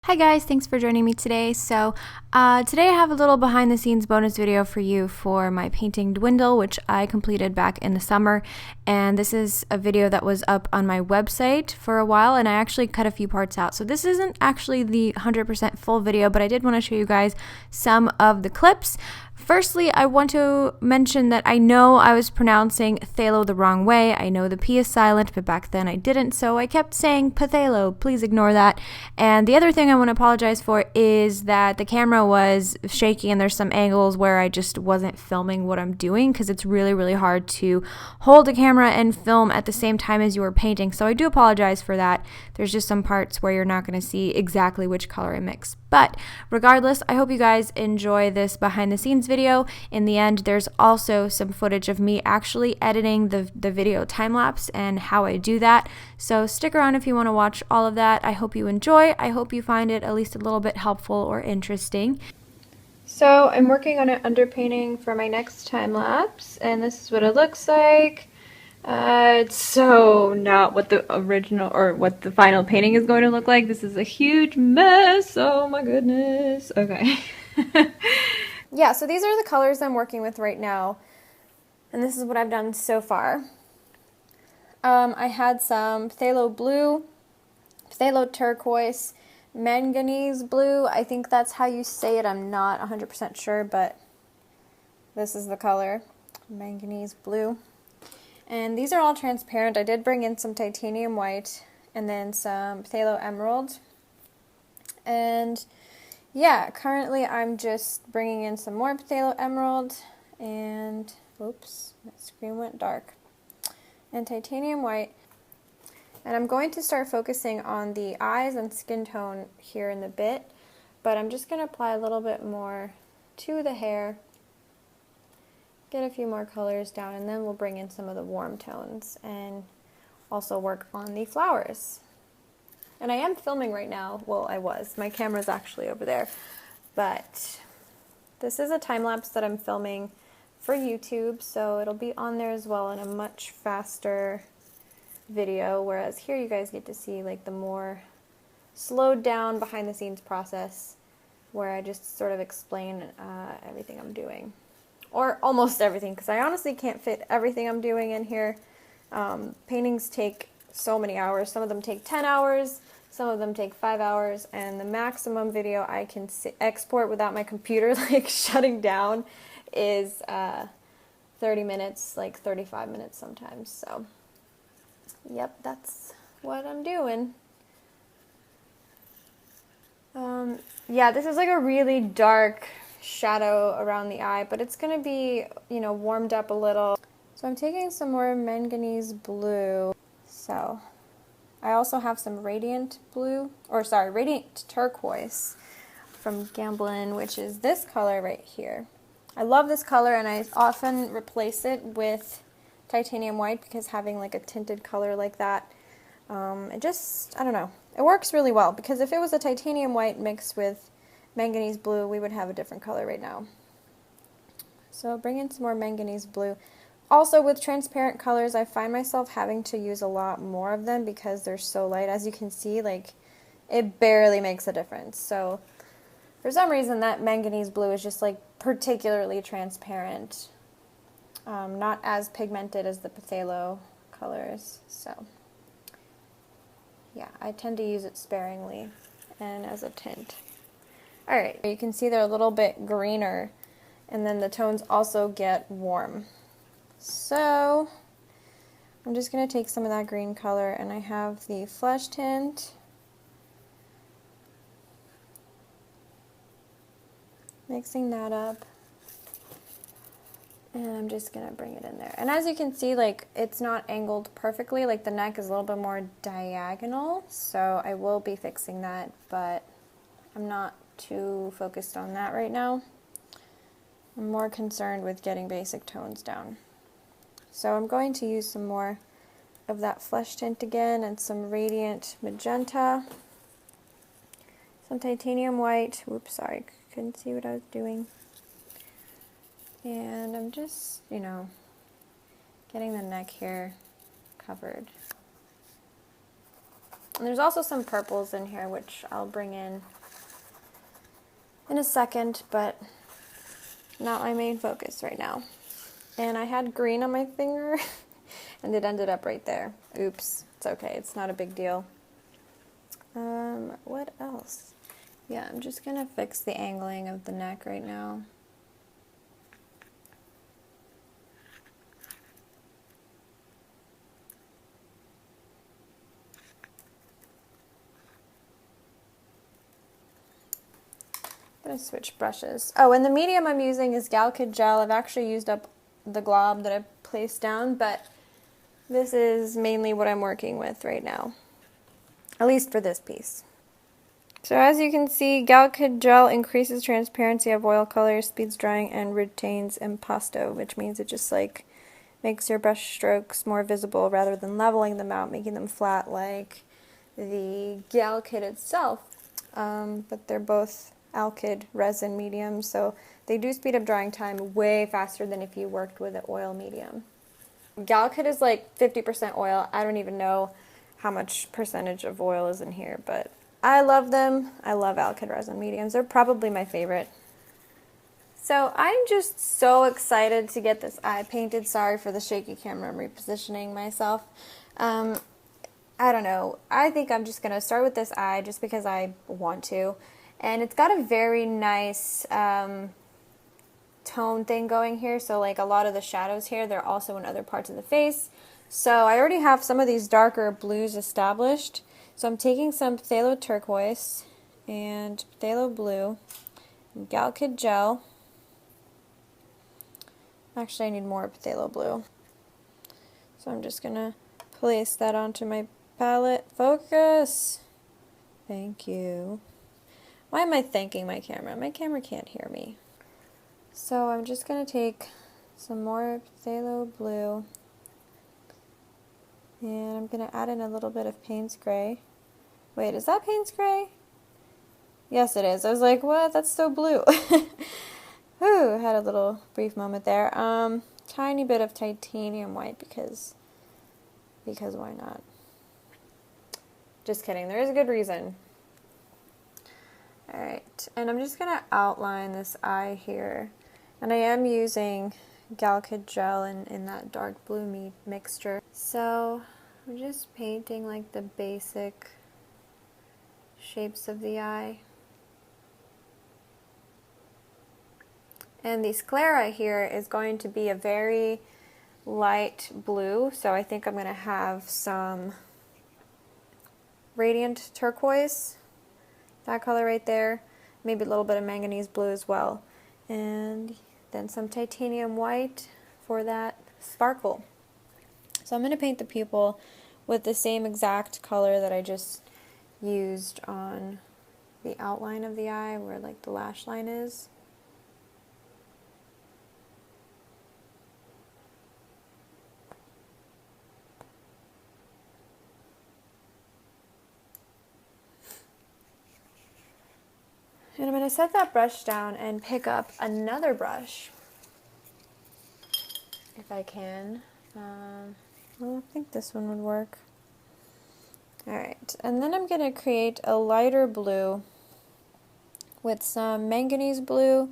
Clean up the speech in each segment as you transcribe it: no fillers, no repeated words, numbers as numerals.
Hi guys, thanks for joining me today. Today I have a little behind the scenes bonus video for you for my painting Dwindle, which I completed back in the summer. And this is a video that was up on my website for a while, and I actually cut a few parts out. So this isn't actually the 100% full video, but I did want to show you guys some of the clips. Firstly, I want to mention that I know I was pronouncing phthalo the wrong way. I know the P is silent, but back then I didn't, so I kept saying phthalo. Please ignore that. And the other thing I want to apologize for is that the camera was shaky and there's some angles where I just wasn't filming what I'm doing because it's really, really hard to hold a camera and film at the same time as you are painting. So I do apologize for that. There's just some parts where you're not going to see exactly which color I mix. But regardless, I hope you guys enjoy this behind the scenes video. In the end, there's also some footage of me actually editing the video time-lapse and how I do that. So stick around if you want to watch all of that. I hope you enjoy. I hope you find it at least a little bit helpful or interesting. So I'm working on an underpainting for my next time-lapse, and this is what it looks like. It's so not what the original or what the final painting is going to look like. This is a huge mess. Oh my goodness. Okay. Yeah, so these are the colors I'm working with right now, and this is what I've done so far. I had some phthalo blue, phthalo turquoise, manganese blue. I think that's how you say it. I'm not 100% sure, but this is the color, manganese blue. And these are all transparent. I did bring in some titanium white and then some phthalo emerald. And yeah, currently I'm just bringing in some more phthalo emerald and, oops, my screen went dark, and titanium white. And I'm going to start focusing on the eyes and skin tone here in a bit, but I'm just going to apply a little bit more to the hair, get a few more colors down, and then we'll bring in some of the warm tones and also work on the flowers. And I am filming right now. Well, I was. My camera's actually over there. But this is a time-lapse that I'm filming for YouTube, so it'll be on there as well in a much faster video, whereas here you guys get to see like the more slowed down behind the scenes process where I just sort of explain everything I'm doing. Or almost everything, because I honestly can't fit everything I'm doing in here. Paintings take so many hours. Some of them take 10 hours, some of them take 5 hours, and the maximum video I can export without my computer like shutting down is 30 minutes, like 35 minutes sometimes. So, yep, that's what I'm doing. Yeah, this is like a really dark shadow around the eye, but it's going to be, you know, warmed up a little. So I'm taking some more manganese blue. So I also have some radiant blue, or sorry, radiant turquoise from Gamblin, which is this color right here. I love this color, and I often replace it with titanium white because having like a tinted color like that, it just, I don't know, it works really well, because if it was a titanium white mixed with manganese blue, we would have a different color right now. So bring in some more manganese blue. Also, with transparent colors, I find myself having to use a lot more of them because they're so light. As you can see, like, it barely makes a difference. So for some reason, that manganese blue is just like particularly transparent, not as pigmented as the phthalo colors. So yeah, I tend to use it sparingly and as a tint. Alright, you can see they're a little bit greener, and then the tones also get warm. So I'm just going to take some of that green color, and I have the flesh tint. Mixing that up. And I'm just going to bring it in there. And as you can see, like, it's not angled perfectly. Like, the neck is a little bit more diagonal, so I will be fixing that, but I'm not too focused on that right now. I'm more concerned with getting basic tones down. So I'm going to use some more of that flesh tint again, and some radiant magenta, some titanium white. Oops, sorry, couldn't see what I was doing. And I'm just, you know, getting the neck here covered. And there's also some purples in here, which I'll bring in a second, but not my main focus right now. And I had green on my finger, and it ended up right there. Oops, it's okay, it's not a big deal. What else? Yeah, I'm just gonna fix the angling of the neck right now. I'm gonna switch brushes. Oh, and the medium I'm using is Gal Kid Gel. I've actually used up the glob that I placed down, but this is mainly what I'm working with right now, at least for this piece. So as you can see, Gal Kid Gel increases transparency of oil color, speeds drying, and retains impasto, which means it just like makes your brush strokes more visible rather than leveling them out, making them flat like the Gal Kid itself. But they're both alkyd resin medium, so they do speed up drying time way faster than if you worked with an oil medium. Gal Kid is like 50% oil. I don't even know how much percentage of oil is in here, but I love them. I love alkyd resin mediums. They're probably my favorite. So I'm just so excited to get this eye painted. Sorry for the shaky camera, I'm repositioning myself. I don't know. I think I'm just going to start with this eye just because I want to. And it's got a very nice tone thing going here. So like a lot of the shadows here, they're also in other parts of the face. So I already have some of these darker blues established. So I'm taking some phthalo turquoise and phthalo blue, Gal Kid Gel. Actually, I need more phthalo blue. So I'm just going to place that onto my palette. Focus! Thank you. Why am I thanking my camera? My camera can't hear me. So I'm just going to take some more phthalo blue. And I'm going to add in a little bit of Payne's Gray. Wait, is that Payne's Gray? Yes, it is. I was like, what? That's so blue. Whew, had a little brief moment there. Tiny bit of titanium white because why not? Just kidding. There is a good reason. Alright, and I'm just going to outline this eye here. And I am using Gal Kid Gel in that dark blue mixture. So I'm just painting like the basic shapes of the eye. And the sclera here is going to be a very light blue, so I think I'm going to have some radiant turquoise, that color right there, maybe a little bit of manganese blue as well, and then some titanium white for that sparkle. So I'm going to paint the pupil with the same exact color that I just used on the outline of the eye where like the lash line is. And I'm going to set that brush down and pick up another brush, if I can. Well, I think this one would work. Alright, and then I'm going to create a lighter blue with some manganese blue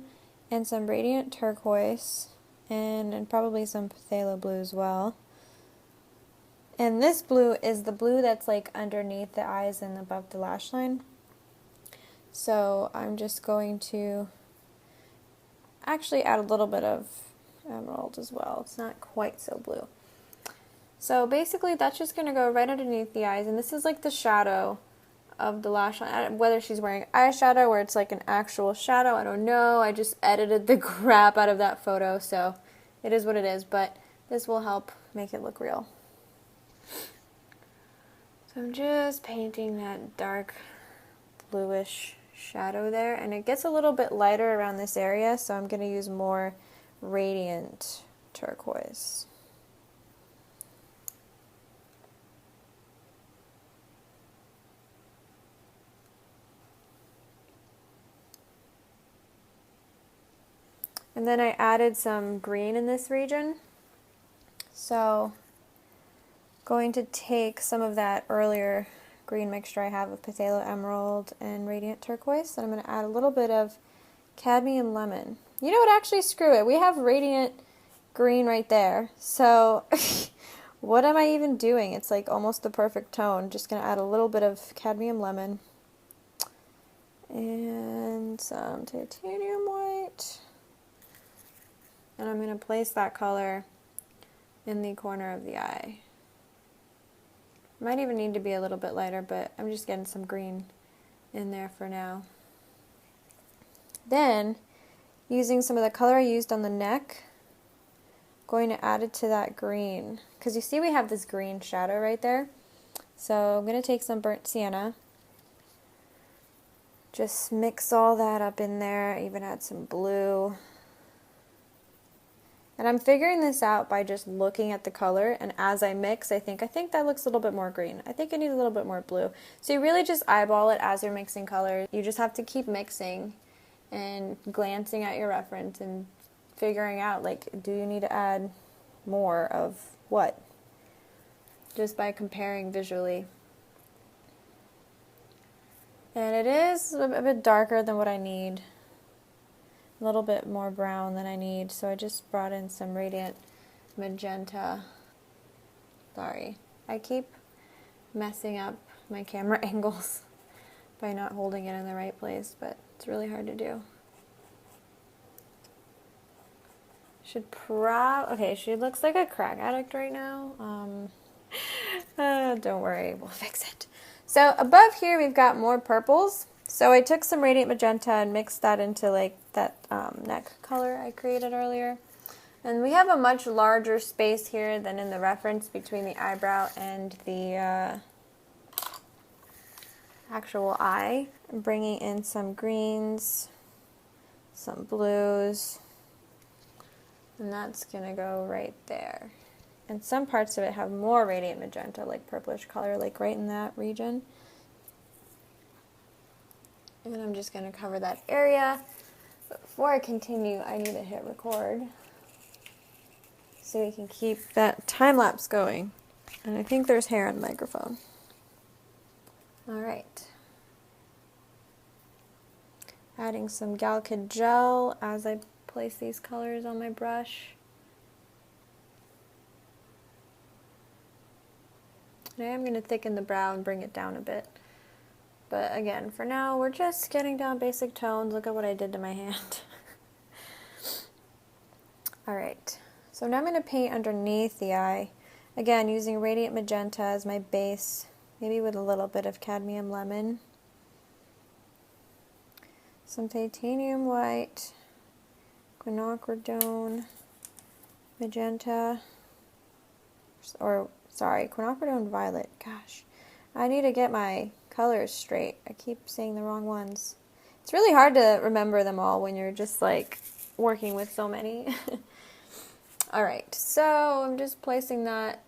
and some radiant turquoise and probably some phthalo blue as well. And this blue is the blue that's like underneath the eyes and above the lash line. So I'm just going to actually add a little bit of emerald as well. It's not quite so blue. So basically that's just going to go right underneath the eyes, and this is like the shadow of the lash line. Whether she's wearing eyeshadow or it's like an actual shadow, I don't know. I just edited the crap out of that photo, so it is what it is, but this will help make it look real. So I'm just painting that dark bluish shadow there, and it gets a little bit lighter around this area, so I'm going to use more radiant turquoise. And then I added some green in this region, so going to take some of that earlier green mixture I have of Phthalo Emerald and Radiant Turquoise. And I'm going to add a little bit of Cadmium Lemon. You know what, actually screw it. We have Radiant Green right there. So what am I even doing? It's like almost the perfect tone. Just going to add a little bit of Cadmium Lemon and some Titanium White. And I'm going to place that color in the corner of the eye. Might even need to be a little bit lighter, but I'm just getting some green in there for now. Then, using some of the color I used on the neck, going to add it to that green. Because you see we have this green shadow right there. So I'm going to take some burnt sienna. Just mix all that up in there, even add some blue. And I'm figuring this out by just looking at the color, and as I mix, I think that looks a little bit more green. I think I need a little bit more blue. So you really just eyeball it as you're mixing colors. You just have to keep mixing and glancing at your reference and figuring out, like, do you need to add more of what? Just by comparing visually. And it is a bit darker than what I need. A little bit more brown than I need, so I just brought in some Radiant Magenta. Sorry, I keep messing up my camera angles by not holding it in the right place, but it's really hard to do. Okay, she looks like a crack addict right now. Don't worry, we'll fix it. So above here we've got more purples. So I took some Radiant Magenta and mixed that into like that neck color I created earlier. And we have a much larger space here than in the reference between the eyebrow and the actual eye. I'm bringing in some greens, some blues, and that's going to go right there. And some parts of it have more Radiant Magenta, like purplish color, like right in that region. And I'm just going to cover that area. But before I continue, I need to hit record so we can keep that time lapse going. And I think there's hair on the microphone. Alright. Adding some Galkid gel as I place these colors on my brush. And I am going to thicken the brow and bring it down a bit. But again, for now, we're just getting down basic tones. Look at what I did to my hand. Alright, so now I'm going to paint underneath the eye. Again, using Radiant Magenta as my base, maybe with a little bit of Cadmium Lemon. Some Titanium White, Quinacridone Magenta, Quinacridone Violet. Gosh, I need to get my colors straight. I keep saying the wrong ones. It's really hard to remember them all when you're just like working with so many. Alright, so I'm just placing that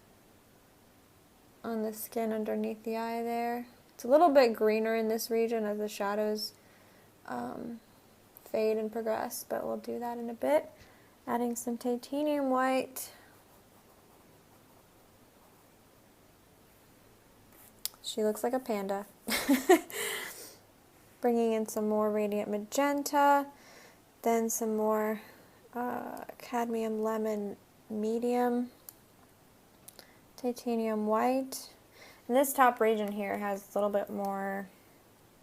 on the skin underneath the eye there. It's a little bit greener in this region as the shadows fade and progress, but we'll do that in a bit. Adding some Titanium White. She looks like a panda. Bringing in some more Radiant Magenta, then some more Cadmium Lemon Medium, Titanium White. And this top region here has a little bit more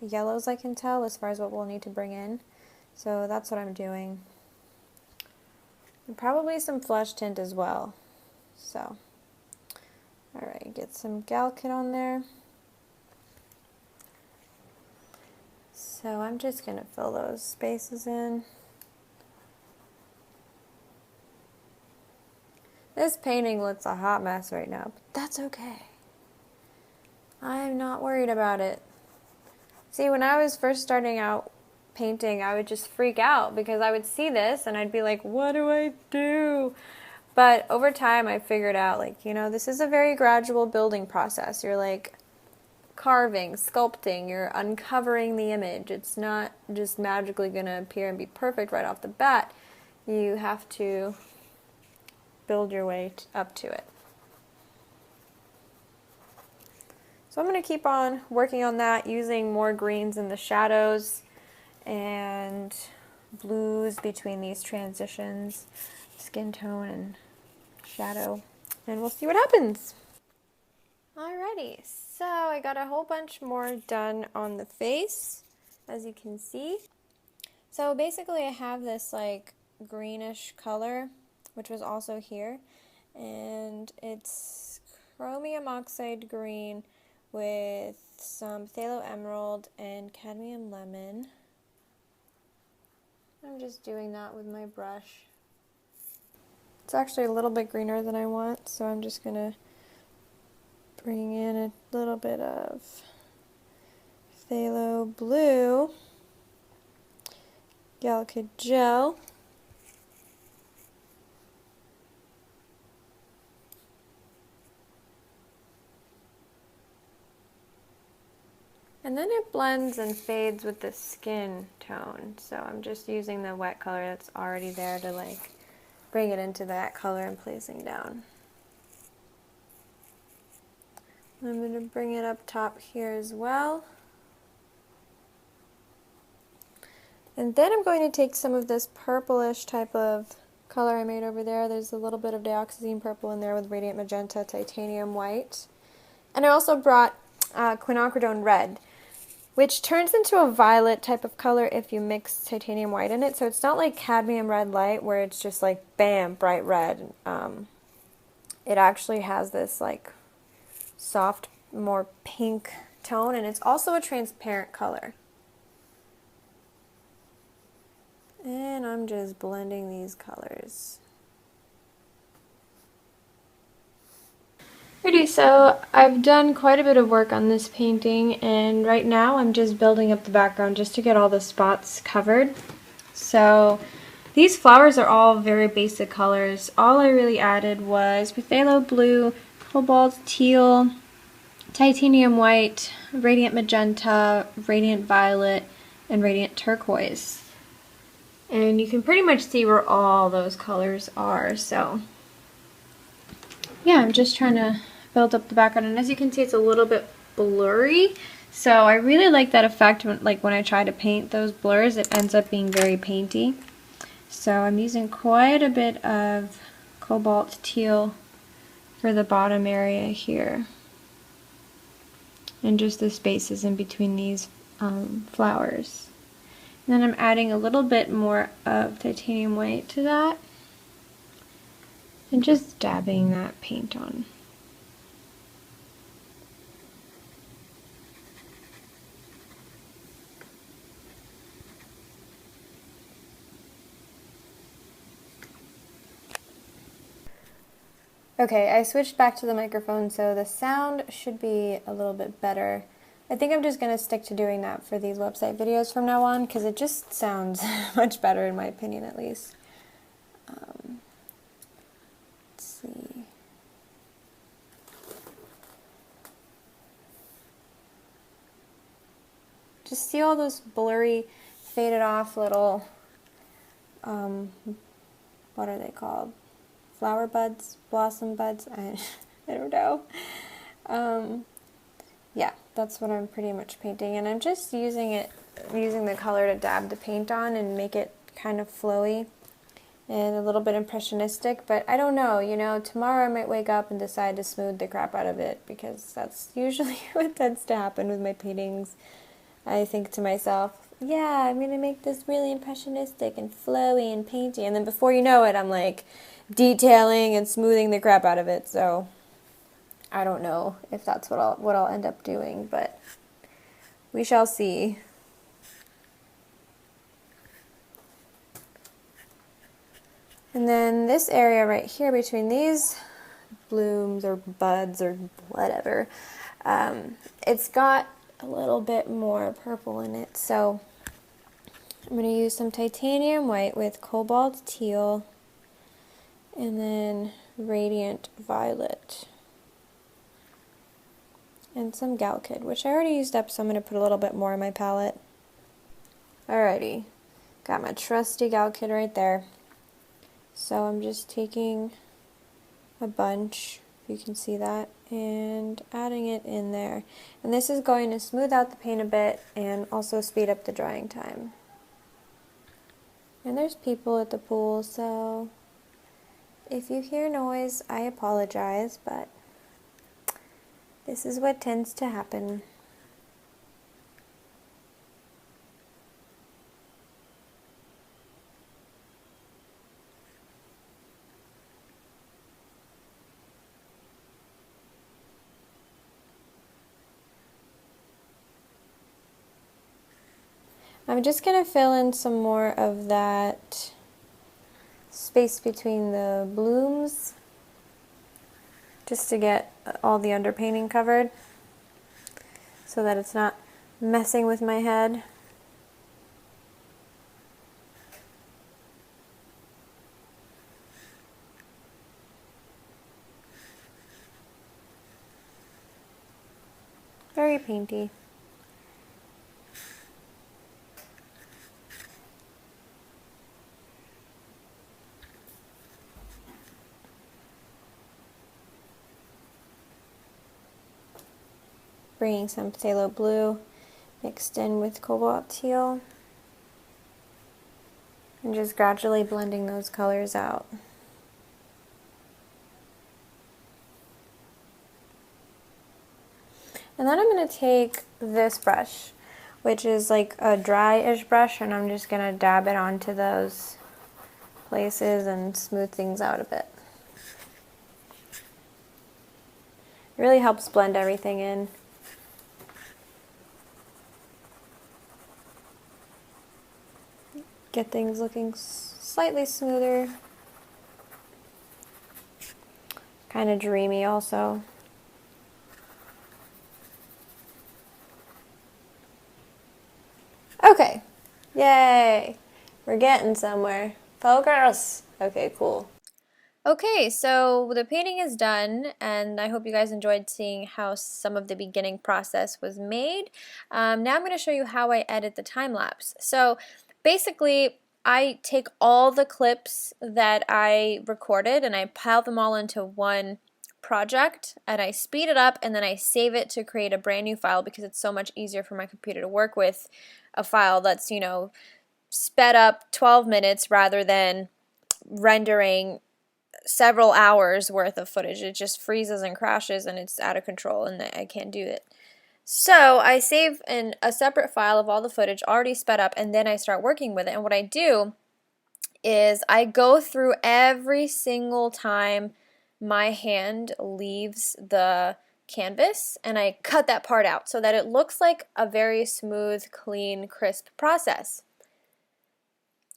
yellows, I can tell, as far as what we'll need to bring in. So that's what I'm doing. And probably some flesh tint as well. So, alright, get some Galkid on there. So I'm just going to fill those spaces in. This painting looks a hot mess right now, but that's okay. I'm not worried about it. See, when I was first starting out painting, I would just freak out because I would see this and I'd be like, what do I do? But over time I figured out, like, you know, this is a very gradual building process. You're like carving, sculpting, you're uncovering the image. It's not just magically going to appear and be perfect right off the bat. You have to build your way up to it. So I'm going to keep on working on that, using more greens in the shadows and blues between these transitions, skin tone and shadow, and we'll see what happens. Alrighty, so I got a whole bunch more done on the face, as you can see. So basically I have this like greenish color, which was also here, and it's chromium oxide green with some phthalo emerald and cadmium lemon. I'm just doing that with my brush. It's actually a little bit greener than I want, so I'm just gonna bring in a little bit of phthalo blue, Gallica gel, and then it blends and fades with the skin tone. So I'm just using the wet color that's already there to like bring it into that color and placing down. I'm going to bring it up top here as well. And then I'm going to take some of this purplish type of color I made over there. There's a little bit of dioxazine purple in there with radiant magenta, titanium white. And I also brought quinacridone red, which turns into a violet type of color if you mix titanium white in it. So it's not like cadmium red light where it's just like bam, bright red. It actually has this like soft, more pink tone, and it's also a transparent color. And I'm just blending these colors. Alrighty, so I've done quite a bit of work on this painting, and right now I'm just building up the background just to get all the spots covered. So these flowers are all very basic colors. All I really added was phthalo blue, cobalt teal, titanium white, radiant magenta, radiant violet, and radiant turquoise. And you can pretty much see where all those colors are, so yeah, I'm just trying to build up the background, and as you can see it's a little bit blurry, so I really like that effect when I try to paint those blurs, it ends up being very painty. So I'm using quite a bit of cobalt teal for the bottom area here, and just the spaces in between these flowers. And then I'm adding a little bit more of titanium white to that, and just dabbing that paint on. Okay, I switched back to the microphone, so the sound should be a little bit better. I think I'm just going to stick to doing that for these website videos from now on, because it just sounds much better in my opinion, at least. Let's see. Just see all those blurry, faded off little, what are they called? Flower buds? Blossom buds? I don't know. Yeah, that's what I'm pretty much painting, and I'm just using the color to dab the paint on and make it kind of flowy and a little bit impressionistic, but I don't know, you know, tomorrow I might wake up and decide to smooth the crap out of it, because that's usually what tends to happen with my paintings. I think to myself, yeah, I'm going to make this really impressionistic and flowy and painty, and then before you know it, I'm like detailing and smoothing the crap out of it, so I don't know if that's what I'll end up doing, but we shall see. And then this area right here between these blooms or buds or whatever, it's got a little bit more purple in it, so I'm going to use some titanium white with cobalt teal and then radiant violet. And some Galkid, which I already used up, so I'm going to put a little bit more in my palette. Alrighty, got my trusty Galkid right there. So I'm just taking a bunch, if you can see that, and adding it in there. And this is going to smooth out the paint a bit and also speed up the drying time. And there's people at the pool, so if you hear noise, I apologize, but this is what tends to happen. I'm just going to fill in some more of that space between the blooms just to get all the underpainting covered so that it's not messing with my head. Very painty. Bringing some phthalo blue mixed in with cobalt teal and just gradually blending those colors out. And then I'm going to take this brush, which is like a dry-ish brush, and I'm just going to dab it onto those places and smooth things out a bit. It really helps blend everything in. Get things looking slightly smoother. Kind of dreamy also. Okay, yay, we're getting somewhere. Focus. Okay, cool. Okay, so the painting is done, and I hope you guys enjoyed seeing how some of the beginning process was made. Now I'm going to show you how I edit the time lapse. So basically, I take all the clips that I recorded and I pile them all into one project, and I speed it up, and then I save it to create a brand new file because it's so much easier for my computer to work with a file that's, you know, sped up 12 minutes rather than rendering several hours worth of footage. It just freezes and crashes and it's out of control and I can't do it. So I save in a separate file of all the footage already sped up, and then I start working with it. And what I do is I go through every single time my hand leaves the canvas and I cut that part out so that it looks like a very smooth, clean, crisp process.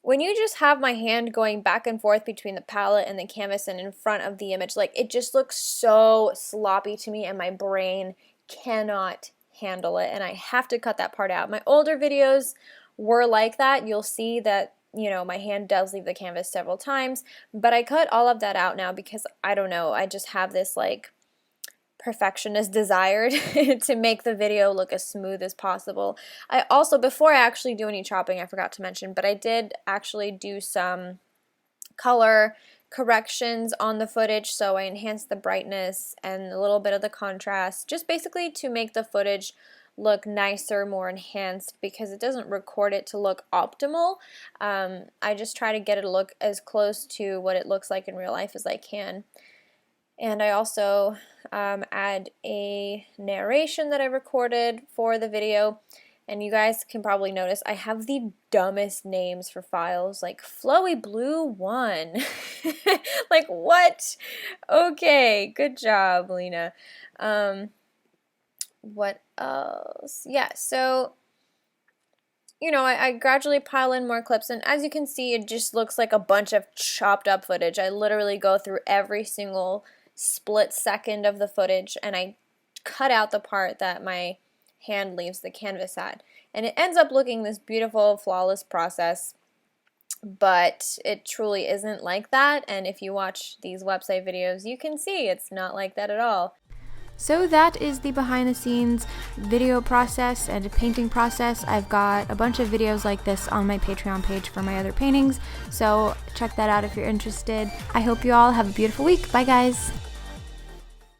When you just have my hand going back and forth between the palette and the canvas and in front of the image, like, it just looks so sloppy to me and my brain cannot handle it, and I have to cut that part out. My older videos were like that. You'll see that, you know, my hand does leave the canvas several times, but I cut all of that out now because, I don't know, I just have this like perfectionist desire to make the video look as smooth as possible. I also, before I actually do any chopping, I forgot to mention, but I did actually do some color corrections on the footage, so I enhanced the brightness and a little bit of the contrast, just basically to make the footage look nicer, more enhanced, because it doesn't record it to look optimal. I just try to get it to look as close to what it looks like in real life as I can. And I also add a narration that I recorded for the video. And you guys can probably notice I have the dumbest names for files, like Flowy Blue 1. Like, what? Okay, good job, Lena. What else? Yeah, so, you know, I gradually pile in more clips, and as you can see, it just looks like a bunch of chopped up footage. I literally go through every single split second of the footage, and I cut out the part that my hand leaves the canvas at. And it ends up looking this beautiful, flawless process, but it truly isn't like that. And if you watch these website videos, you can see it's not like that at all. So that is the behind the scenes video process and painting process. I've got a bunch of videos like this on my Patreon page for my other paintings, so check that out if you're interested. I hope you all have a beautiful week. Bye guys!